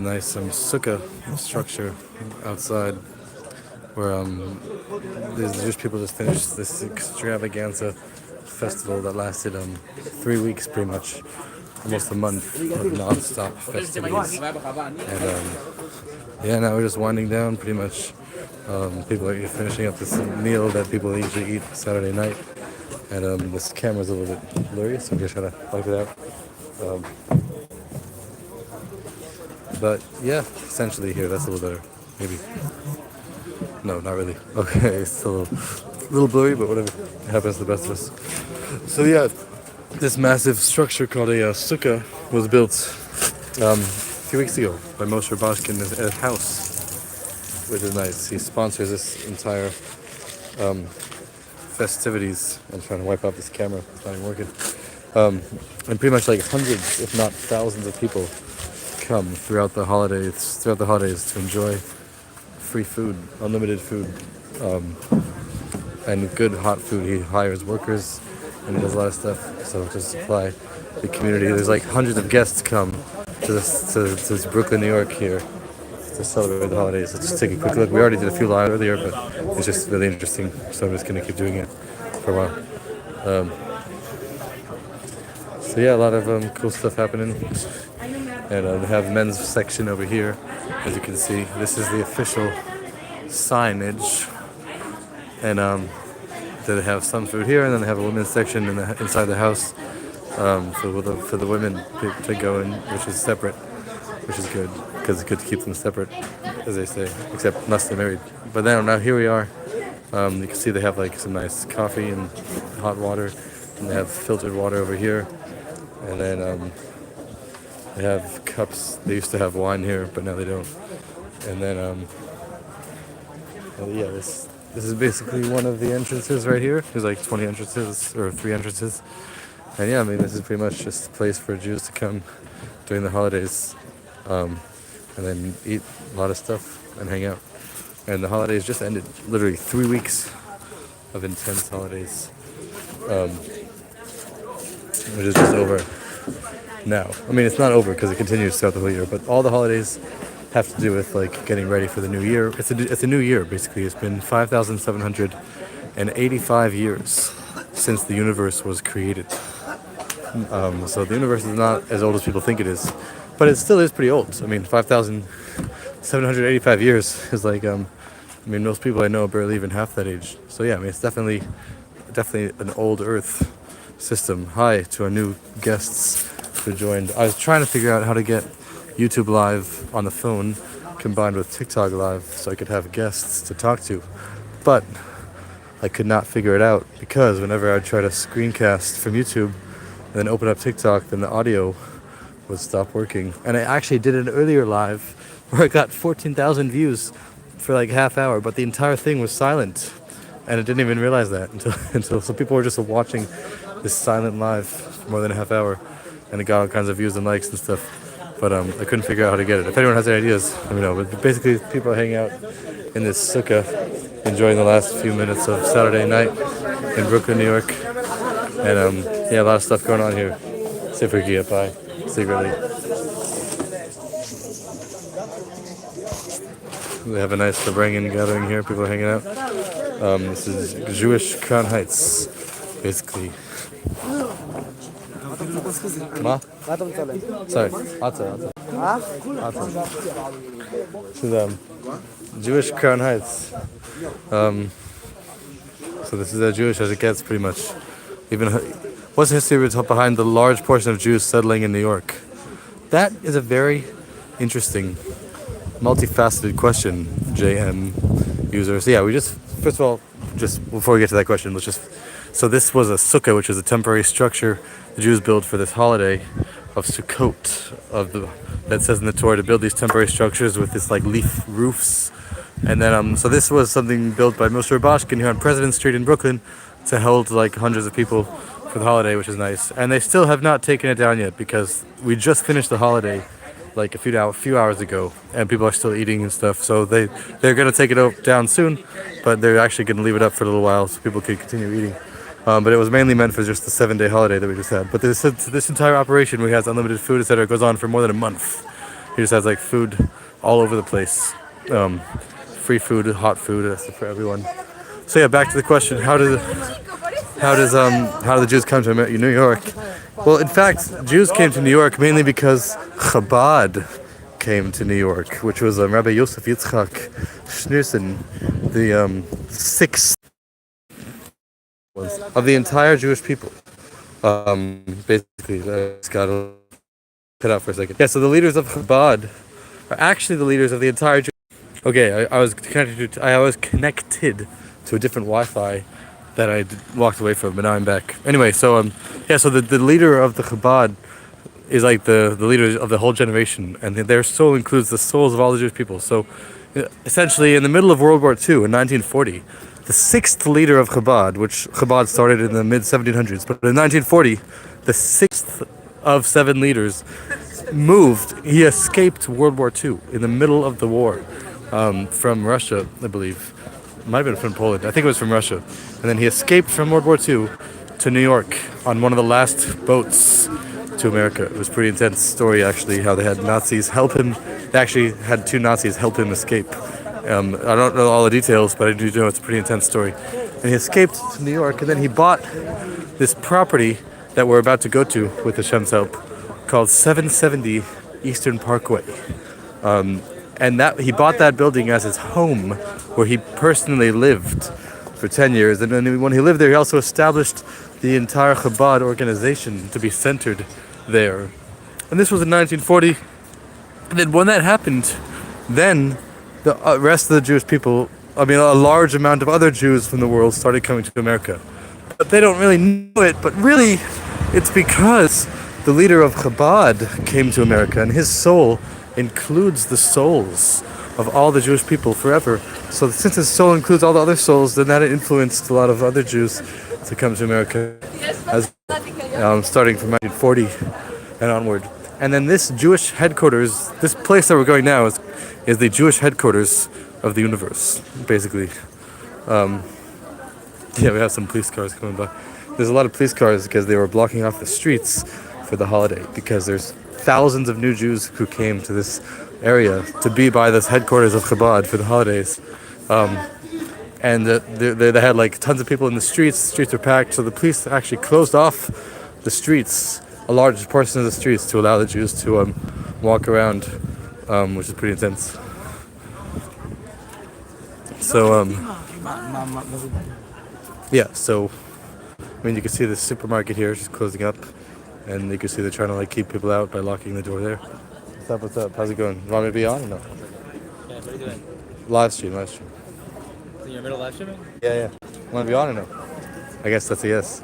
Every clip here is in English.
Nice Suka structure outside where these Jewish people just finished this extravaganza festival that lasted 3 weeks pretty much, almost a month of non-stop festivities. And yeah, now we're just winding down pretty much. People are finishing up this meal that people usually eat Saturday night. And this camera's a little bit blurry, so I'm just trying to wipe it out. Um, but yeah, essentially here, that's a little better. Maybe. No, not really. Okay, it's still a little blurry, but whatever. It happens to the best of us. So yeah, this massive structure called a Suka was built a few weeks ago by Moshiach Now at his house, which is nice. He sponsors this entire festivities. I'm trying to wipe out this camera. It's not even working. And pretty much like hundreds, if not thousands, of people come throughout the holidays to enjoy free food, unlimited food, and good hot food. He hires workers and he does a lot of stuff so to supply the community. There's like hundreds of guests come to this Brooklyn, New York here to celebrate the holidays. Let's just take a quick look. We already did a few live earlier, but it's just really interesting, so I'm just gonna keep doing it for a while. So yeah, a lot of cool stuff happening. And they have men's section over here, as you can see. This is the official signage. And they have some food here, and then they have a women's section inside the house for the women to go in, which is separate, which is good, because it's good to keep them separate, as they say, except unless they're married. But now here we are. You can see they have like some nice coffee and hot water, and they have filtered water over here. And then they have cups. They used to have wine here, but now they don't. And then, yeah, this is basically one of the entrances right here. There's like 20 entrances, or 3 entrances. And yeah, I mean, this is pretty much just a place for Jews to come during the holidays, and then eat a lot of stuff and hang out. And the holidays just ended. Literally 3 weeks of intense holidays, which is just over now. I mean, it's not over because it continues throughout the whole year, but all the holidays have to do with like getting ready for the new year. It's a new year basically. It's been 5,785 years since the universe was created. So the universe is not as old as people think it is, but it still is pretty old. I mean, 5,785 years is like I mean, most people I know are barely even half that age. So yeah, I mean, it's definitely an old Earth system. Hi to our new guests who joined. I was trying to figure out how to get YouTube Live on the phone combined with TikTok Live so I could have guests to talk to, but I could not figure it out because whenever I'd try to screencast from YouTube and then open up TikTok, then the audio would stop working. And I actually did an earlier live where I got 14,000 views for like half hour, but the entire thing was silent, and I didn't even realize that until so people were just watching this silent live for more than a half hour, and it got all kinds of views and likes and stuff. But I couldn't figure out how to get it. If anyone has any ideas, let me know. But basically, people are hanging out in this Sukkah, enjoying the last few minutes of Saturday night in Brooklyn, New York. And yeah, a lot of stuff going on here. Secretly. We have a nice Fabrengen gathering here. People are hanging out. This is Jewish Crown Heights, basically. Ma? Sorry, Ata. This is Jewish Crown Heights. So this is as Jewish as it gets, pretty much. Even what's the history behind the large portion of Jews settling in New York? That is a very interesting, multifaceted question, JM users. Yeah, we just first of all, just before we get to that question, so this was a sukkah, which is a temporary structure the Jews built for this holiday of Sukkot, that says in the Torah to build these temporary structures with this like leaf roofs. And then so this was something built by Moshiach Now here on President Street in Brooklyn to hold like hundreds of people for the holiday, which is nice. And they still have not taken it down yet because we just finished the holiday like a few hours ago, and people are still eating and stuff. So they're gonna take it down soon, but they're actually gonna leave it up for a little while so people can continue eating. But it was mainly meant for just the 7-day holiday that we just had. But this entire operation, where he has unlimited food, etc., goes on for more than a month. He just has like food all over the place. Free food, hot food for everyone. So yeah, back to the question: how do the Jews come to New York? Well, in fact, Jews came to New York mainly because Chabad came to New York, which was Rabbi Yosef Yitzchak Schneerson, the sixth of the entire Jewish people. Basically, I just got to cut out for a second. Yeah, so the leaders of Chabad are actually the leaders of the entire Jewish. Okay, I was connected to a different Wi-Fi that I walked away from, but now I'm back. Anyway, so so the leader of the Chabad is like the leader of the whole generation, and their soul includes the souls of all the Jewish people. So essentially, in the middle of World War II in 1940, the sixth leader of Chabad, which Chabad started in the mid 1700s, but in 1940, the sixth of seven leaders moved. He escaped World War II in the middle of the war from Russia, I believe. It might have been from Poland. I think it was from Russia. And then he escaped from World War II to New York on one of the last boats to America. It was a pretty intense story, actually, how they had Nazis help him. They actually had two Nazis help him escape. I don't know all the details, but I do know it's a pretty intense story. And he escaped to New York, and then he bought this property that we're about to go to with Hashem's help, called 770 Eastern Parkway. And that he bought that building as his home, where he personally lived for 10 years. And then when he lived there, he also established the entire Chabad organization to be centered there. And this was in 1940. And then when that happened, then the rest of the Jewish people, a large amount of other Jews from the world started coming to America. But they don't really know it, but really it's because the leader of Chabad came to America, and his soul includes the souls of all the Jewish people forever. So since his soul includes all the other souls, then that influenced a lot of other Jews to come to America, starting from 1940 and onward. And then this Jewish headquarters, this place that we're going now, is the Jewish headquarters of the universe, basically. We have some police cars coming by. There's a lot of police cars because they were blocking off the streets for the holiday, because there's thousands of new Jews who came to this area to be by this headquarters of Chabad for the holidays. And they had like tons of people in the streets were packed, so the police actually closed off the streets, a large portion of the streets, to allow the Jews to walk around, which is pretty intense. So you can see the supermarket here just closing up, and you can see they're trying to keep people out by locking the door there. What's up? How's it going? You want me to be on or no? Yeah, what are you doing? Live stream. In your middle live streaming? Yeah. Want to be on or no? I guess that's a yes.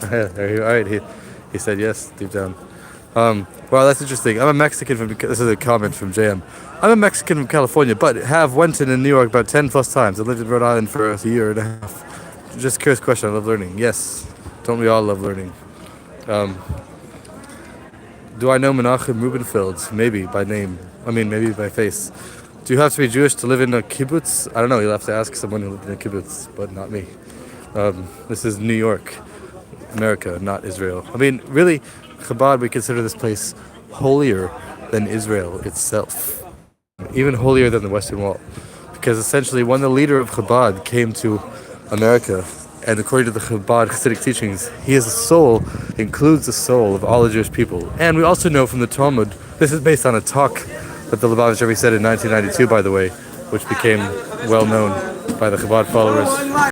Alright, he said yes, deep down. Well, that's interesting. I'm a Mexican this is a comment from JM. I'm a Mexican from California, but went in New York about 10 plus times. I lived in Rhode Island for a year and a half. Just curious question, I love learning. Yes. Don't we all love learning? Do I know Menachem Rubenfeld? Maybe by name. Maybe by face. Do you have to be Jewish to live in a kibbutz? I don't know. You'll have to ask someone who lived in a kibbutz, but not me. This is New York, America, not Israel. Really, Chabad, we consider this place holier than Israel itself. Even holier than the Western Wall. Because essentially, when the leader of Chabad came to America, and according to the Chabad Hasidic teachings, his soul includes the soul of all the Jewish people. And we also know from the Talmud, this is based on a talk that the Lubavitch Rebbe said in 1992, by the way, which became well known by the Chabad followers.